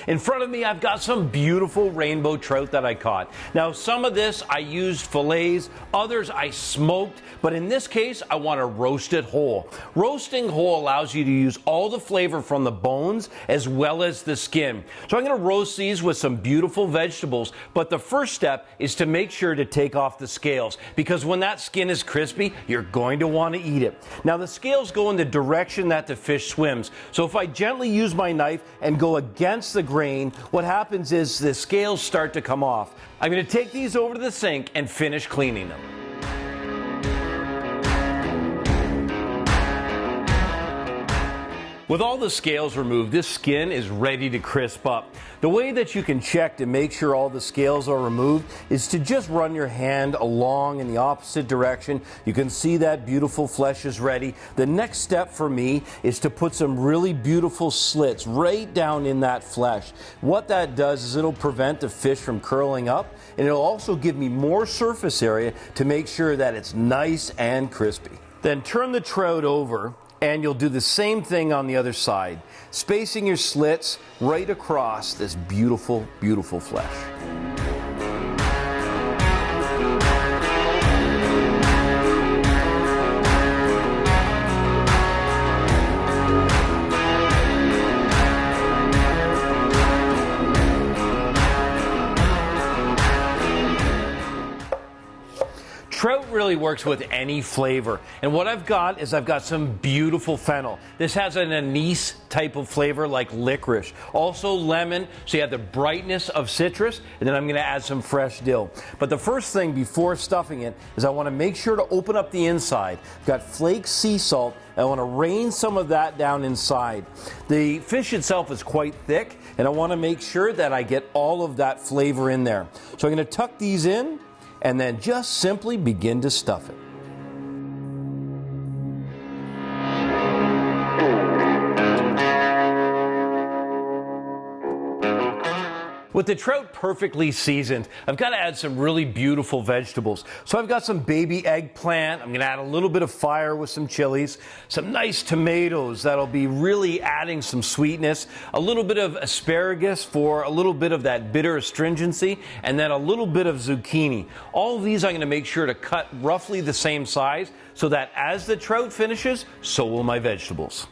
In front of me, I've got some beautiful rainbow trout that I caught. Now, some of this I used fillets, others I smoked, but in this case, I want to roast it whole. Roasting whole allows you to use all the flavor from the bones as well as the skin. So I'm going to roast these with some beautiful vegetables, but the first step is to make sure to take off the scales, because when that skin is crispy, you're going to want to eat it. Now, the scales go in the direction that the fish swims, so if I gently use my knife and go against the grain, what happens is the scales start to come off. I'm going to take these over to the sink and finish cleaning them. With all the scales removed, this skin is ready to crisp up. The way that you can check to make sure all the scales are removed is to just run your hand along in the opposite direction. You can see that beautiful flesh is ready. The next step for me is to put some really beautiful slits right down in that flesh. What that does is it'll prevent the fish from curling up, and it'll also give me more surface area to make sure that it's nice and crispy. Then turn the trout over, and you'll do the same thing on the other side, spacing your slits right across this beautiful, beautiful flesh. Trout really works with any flavor, and what I've got is I've got some beautiful fennel. This has an anise type of flavor like licorice, also lemon, so you have the brightness of citrus, and then I'm going to add some fresh dill. But the first thing before stuffing it is I want to make sure to open up the inside. I've got flaked sea salt. I want to rain some of that down inside. The fish itself is quite thick, and I want to make sure that I get all of that flavor in there. So I'm going to tuck these in, and then just simply begin to stuff it. With the trout perfectly seasoned, I've got to add some really beautiful vegetables. So I've got some baby eggplant. I'm going to add a little bit of fire with some chilies, some nice tomatoes that'll be really adding some sweetness, a little bit of asparagus for a little bit of that bitter astringency, and then a little bit of zucchini. All of these I'm going to make sure to cut roughly the same size so that as the trout finishes, so will my vegetables.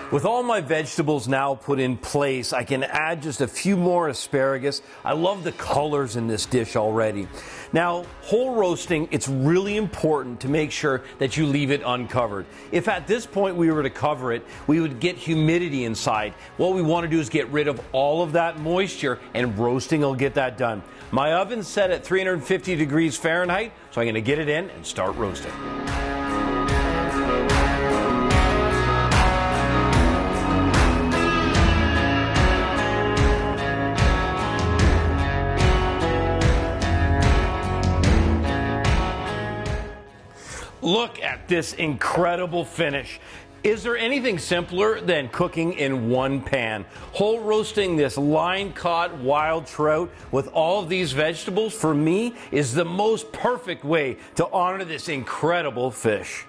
With all my vegetables now put in place, I can add just a few more asparagus. I love the colors in this dish already. Now, whole roasting, it's really important to make sure that you leave it uncovered. If at this point we were to cover it, we would get humidity inside. What we want to do is get rid of all of that moisture, and roasting will get that done. My oven's set at 350 degrees Fahrenheit, so I'm going to get it in and start roasting. Look at this incredible finish. Is there anything simpler than cooking in one pan? Whole roasting this line-caught wild trout with all of these vegetables, for me, is the most perfect way to honor this incredible fish.